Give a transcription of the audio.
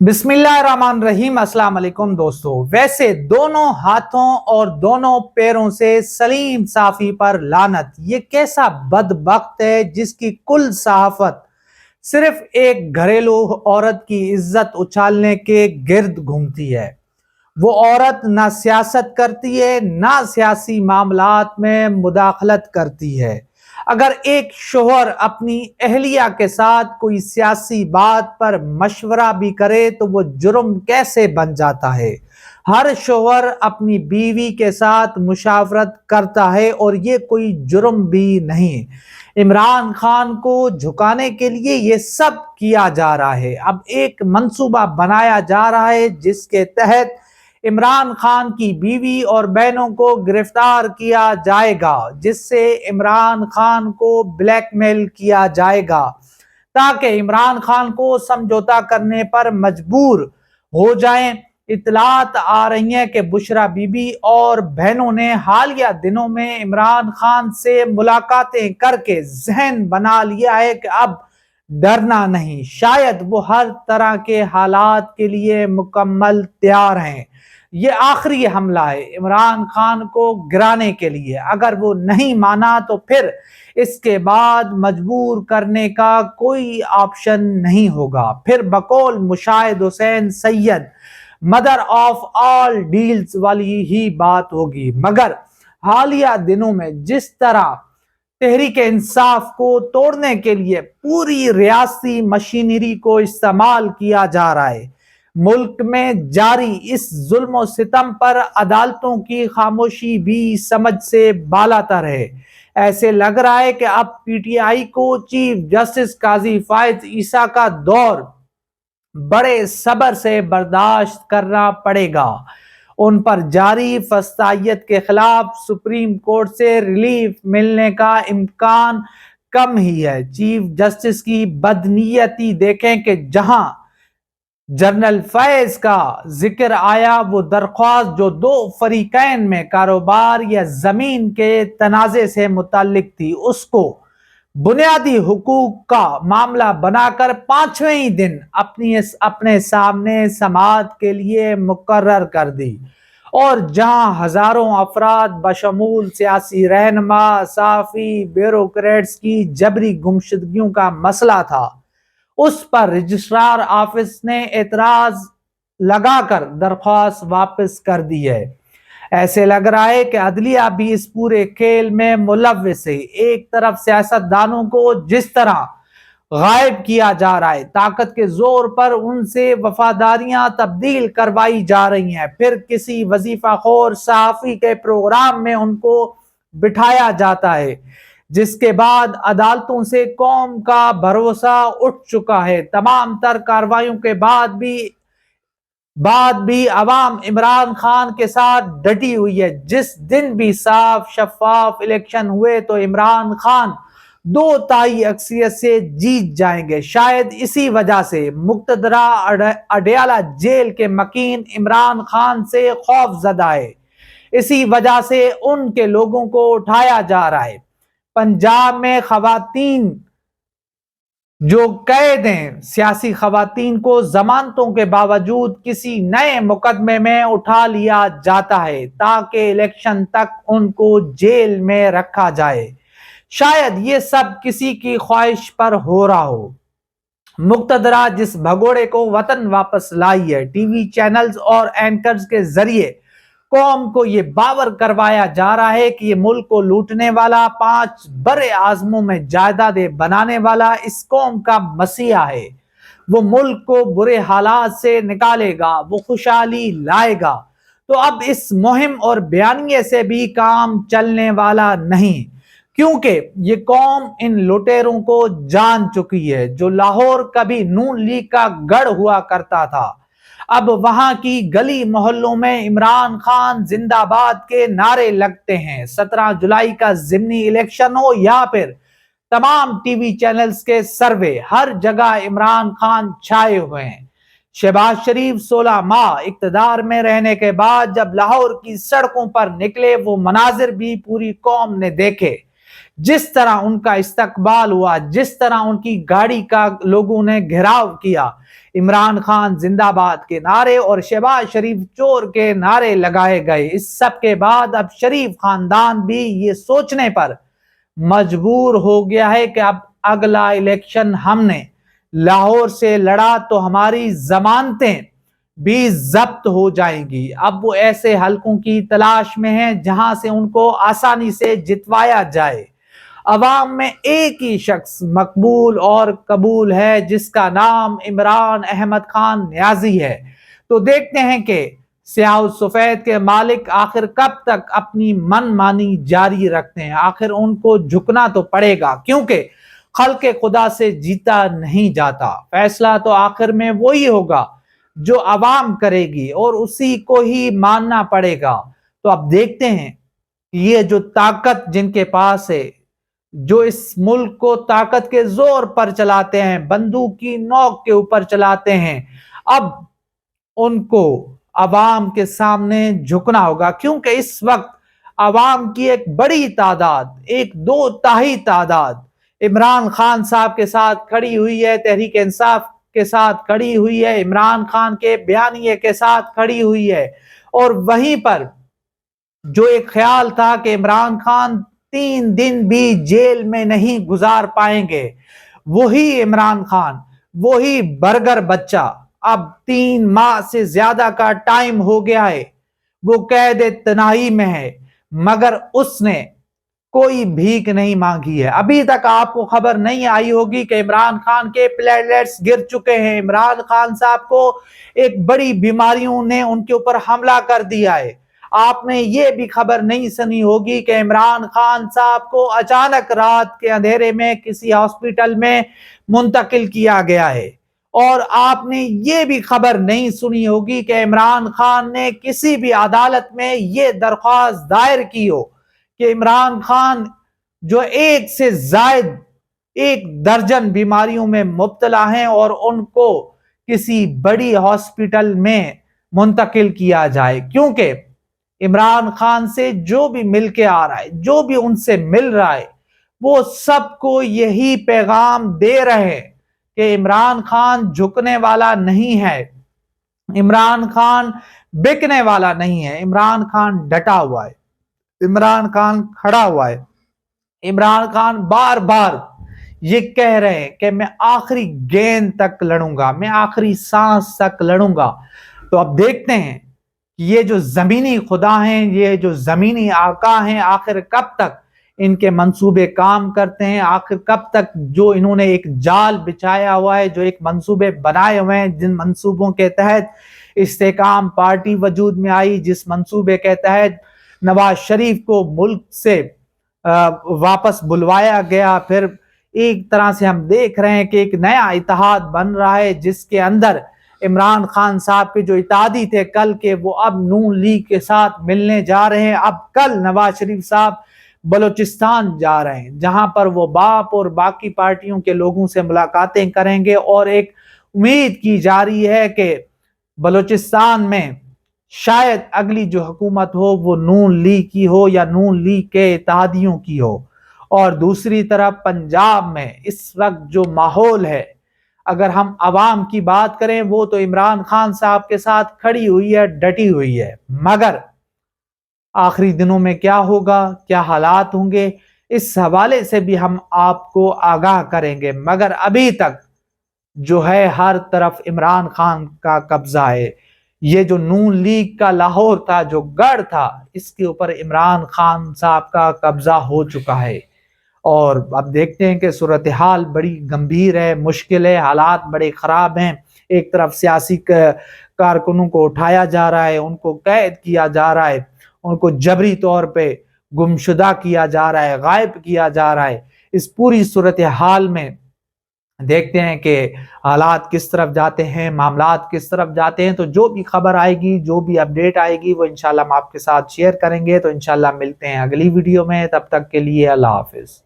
بسم اللہ الرحمن الرحیم۔ السلام علیکم دوستو۔ ویسے دونوں ہاتھوں اور دونوں پیروں سے سلیم صافی پر لعنت، یہ کیسا بدبخت ہے جس کی کل صحافت صرف ایک گھریلو عورت کی عزت اچھالنے کے گرد گھومتی ہے۔ وہ عورت نہ سیاست کرتی ہے نہ سیاسی معاملات میں مداخلت کرتی ہے۔ اگر ایک شوہر اپنی اہلیہ کے ساتھ کوئی سیاسی بات پر مشورہ بھی کرے تو وہ جرم کیسے بن جاتا ہے؟ ہر شوہر اپنی بیوی کے ساتھ مشاورت کرتا ہے اور یہ کوئی جرم بھی نہیں۔ عمران خان کو جھکانے کے لیے یہ سب کیا جا رہا ہے۔ اب ایک منصوبہ بنایا جا رہا ہے جس کے تحت عمران خان کی بیوی اور بہنوں کو گرفتار کیا جائے گا، جس سے عمران خان کو بلیک میل کیا جائے گا تاکہ عمران خان کو سمجھوتا کرنے پر مجبور ہو جائیں۔ اطلاعات آ رہی ہیں کہ بشریٰ بی بی اور بہنوں نے حالیہ دنوں میں عمران خان سے ملاقاتیں کر کے ذہن بنا لیا ہے کہ اب ڈرنا نہیں، شاید وہ ہر طرح کے حالات کے لیے مکمل تیار ہیں۔ یہ آخری حملہ ہے عمران خان کو گرانے کے لیے۔ اگر وہ نہیں مانا تو پھر اس کے بعد مجبور کرنے کا کوئی آپشن نہیں ہوگا۔ پھر بقول مشاہد حسین سید مدر آف آل ڈیلز والی ہی بات ہوگی۔ مگر حالیہ دنوں میں جس طرح تحریک انصاف کو توڑنے کے لیے پوری ریاستی مشینری کو استعمال کیا جا رہا ہے، ملک میں جاری اس ظلم و ستم پر عدالتوں کی خاموشی بھی سمجھ سے بالاتر ہے۔ ایسے لگ رہا ہے کہ اب پی ٹی آئی کو چیف جسٹس قاضی فائز عیسیٰ کا دور بڑے صبر سے برداشت کرنا پڑے گا۔ ان پر جاری فسطائیت کے خلاف سپریم کورٹ سے ریلیف ملنے کا امکان کم ہی ہے۔ چیف جسٹس کی بدنیتی دیکھیں کہ جہاں جنرل فیض کا ذکر آیا، وہ درخواست جو دو فریقین میں کاروبار یا زمین کے تنازع سے متعلق تھی، اس کو بنیادی حقوق کا معاملہ بنا کر 5ویں دن اپنے سامنے سماعت کے لیے مقرر کر دی، اور جہاں ہزاروں افراد بشمول سیاسی رہنما، صحافی، بیوروکریٹس کی جبری گمشدگیوں کا مسئلہ تھا، اس پر رجسٹرار آفس نے اعتراض لگا کر درخواست واپس کر دی ہے۔ ایسے لگ رہا ہے کہ عدلیہ بھی اس پورے کھیل میں ملوث ہے۔ ایک طرف سیاستدانوں کو جس طرح غائب کیا جا رہا ہے، طاقت کے زور پر ان سے وفاداریاں تبدیل کروائی جا رہی ہیں، پھر کسی وظیفہ خور صحافی کے پروگرام میں ان کو بٹھایا جاتا ہے، جس کے بعد عدالتوں سے قوم کا بھروسہ اٹھ چکا ہے۔ تمام تر کارروائیوں کے بعد بھی عوام عمران خان کے ساتھ ڈٹی ہوئی ہے۔ جس دن بھی صاف شفاف الیکشن ہوئے تو عمران خان 2/3 اکثریت سے جیت جائیں گے۔ شاید اسی وجہ سے مقتدرہ اڈیالہ جیل کے مکین عمران خان سے خوف زدہ ہے، اسی وجہ سے ان کے لوگوں کو اٹھایا جا رہا ہے۔ پنجاب میں خواتین جو قید ہیں، سیاسی خواتین کو ضمانتوں کے باوجود کسی نئے مقدمے میں اٹھا لیا جاتا ہے تاکہ الیکشن تک ان کو جیل میں رکھا جائے۔ شاید یہ سب کسی کی خواہش پر ہو رہا ہو۔ مقتدرہ جس بھگوڑے کو وطن واپس لائی ہے، ٹی وی چینلز اور اینکرز کے ذریعے قوم کو یہ باور کروایا جا رہا ہے کہ یہ ملک کو لوٹنے والا، 5 بڑے اعظموں میں جائیدادیں بنانے والا اس قوم کا مسیحا ہے۔ وہ ملک کو برے حالات سے نکالے گا، وہ خوشحالی لائے گا۔ تو اب اس مہم اور بیانیے سے بھی کام چلنے والا نہیں، کیونکہ یہ قوم ان لٹیروں کو جان چکی ہے۔ جو لاہور کبھی نون لیگ کا گڑھ ہوا کرتا تھا، اب وہاں کی گلی محلوں میں عمران خان زندہ باد کے نعرے لگتے ہیں۔ 17 جولائی کا ضمنی الیکشن ہو یا پھر تمام ٹی وی چینلز کے سروے، ہر جگہ عمران خان چھائے ہوئے ہیں۔ شہباز شریف 16 ماہ اقتدار میں رہنے کے بعد جب لاہور کی سڑکوں پر نکلے، وہ مناظر بھی پوری قوم نے دیکھے जिस तरह उनका इस्तकबाल हुआ, जिस तरह उनकी गाड़ी का लोगों ने घेराव किया, इमरान खान जिंदाबाद के नारे और शहबाज शरीफ चोर के नारे लगाए गए। इस सब के बाद अब शरीफ खानदान भी ये सोचने पर मजबूर हो गया है कि अब अगला इलेक्शन हमने लाहौर से लड़ा तो हमारी जमानतें भी जब्त हो जाएंगी। अब वो ऐसे हलकों की तलाश में हैं जहां से उनको आसानी से जितवाया जाए। अवाम में एक ही शख्स मकबूल और कबूल है, जिसका नाम इमरान अहमद खान नियाजी है। तो देखते हैं कि स्याह सफेद के मालिक आखिर कब तक अपनी मनमानी जारी रखते हैं। आखिर उनको झुकना तो पड़ेगा, क्योंकि खल्के खुदा से जीता नहीं जाता। फैसला तो आखिर में वही होगा जो अवाम करेगी और उसी को ही मानना पड़ेगा। तो अब देखते हैं ये जो ताकत जिनके पास है, जो इस मुल्क को ताकत के जोर पर चलाते हैं, बंदूक की नोक के ऊपर चलाते हैं, अब उनको अवाम के सामने झुकना होगा। क्योंकि इस वक्त अवाम की एक बड़ी तादाद, एक दो ताही तादाद इमरान खान साहब के साथ खड़ी हुई है, तहरीक इंसाफ के साथ खड़ी हुई है, इमरान खान के बयानिए के साथ खड़ी हुई है। और वहीं पर जो एक ख्याल था कि इमरान खान 3 दिन भी जेल में नहीं गुजार पाएंगे, वही इमरान खान, वही बर्गर बच्चा अब 3 माह से ज्यादा का टाइम हो गया है, वो कैद तनाही में है, मगर उसने कोई भीख नहीं मांगी है। अभी तक आपको खबर नहीं आई होगी कि इमरान खान के प्लेटलेट्स गिर चुके हैं। इमरान खान साहब को एक बड़ी बीमारियों ने उनके ऊपर हमला कर दिया है। आपने ये भी खबर नहीं सुनी होगी कि इमरान खान साहब को अचानक रात के अंधेरे में किसी हॉस्पिटल में मुंतकिल किया गया है। और आपने ये भी खबर नहीं सुनी होगी कि इमरान खान ने किसी भी अदालत में ये दरख्वास्त दायर की हो कि इमरान खान जो एक से जायद 1 दर्जन बीमारियों में मुब्तला हैं और उनको किसी बड़ी हॉस्पिटल में मुंतकिल किया जाए। क्योंकि इमरान खान से जो भी मिल के आ रहा है, जो भी उनसे मिल रहा है, वो सबको यही पैगाम दे रहे हैं कि इमरान खान झुकने वाला नहीं है, इमरान खान बिकने वाला नहीं है, इमरान खान डटा हुआ है, इमरान खान खड़ा हुआ है। इमरान खान बार बार ये कह रहे हैं कि मैं आखिरी गेंद तक लड़ूंगा, मैं आखिरी सांस तक लड़ूंगा। तो अब देखते हैं कि ये जो जमीनी खुदा हैं, ये जो जमीनी आका हैं, आखिर कब तक इनके मंसूबे काम करते हैं, आखिर कब तक जो इन्होंने एक जाल बिछाया हुआ है, जो एक मंसूबे बनाए हुए हैं, जिन मंसूबों के तहत इस्तेकाम पार्टी वजूद में आई, जिस मंसूबे के तहत नवाज शरीफ को मुल्क से वापस बुलवाया गया, फिर एक तरह से हम देख रहे हैं कि एक नया इत्तेहाद बन रहा है जिसके अंदर इमरान खान साहब के जो इत्तेहादी थे कल के, वो अब नून लीग के साथ मिलने जा रहे हैं। अब कल नवाज शरीफ साहब बलूचिस्तान जा रहे हैं, जहां पर वो बाप और बाकी पार्टियों के लोगों से मुलाकातें करेंगे और एक उम्मीद की जा रही है कि बलूचिस्तान में शायद अगली जो हुकूमत हो वो नून लीग की हो या नून लीग के इत्तेहादियों की हो। और दूसरी तरफ पंजाब में इस वक्त जो माहौल है, अगर हम अवाम की बात करें, वो तो इमरान खान साहब के साथ खड़ी हुई है, डटी हुई है, मगर आखिरी दिनों में क्या होगा, क्या हालात होंगे, इस हवाले से भी हम आपको आगाह करेंगे। मगर अभी तक जो है हर तरफ इमरान खान का कब्जा है। ये जो नून लीग का लाहौर था, जो गढ़ था, इसके ऊपर इमरान खान साहब का कब्जा हो चुका है। और अब देखते हैं कि सूरत हाल बड़ी गंभीर है, मुश्किल है, हालात बड़े ख़राब हैं। एक तरफ सियासी कारकुनों को उठाया जा रहा है, उनको कैद किया जा रहा है, उनको जबरी तौर पे गुमशुदा किया जा रहा है, गायब किया जा रहा है। इस पूरी सूरत हाल में देखते हैं कि हालात किस तरफ जाते हैं, मामलात किस तरफ जाते हैं। तो जो भी खबर आएगी, जो भी अपडेट आएगी, वो इंशाल्लाह हम आपके साथ शेयर करेंगे। तो इंशाल्लाह मिलते हैं अगली वीडियो में, तब तक के लिए अल्लाह हाफिज।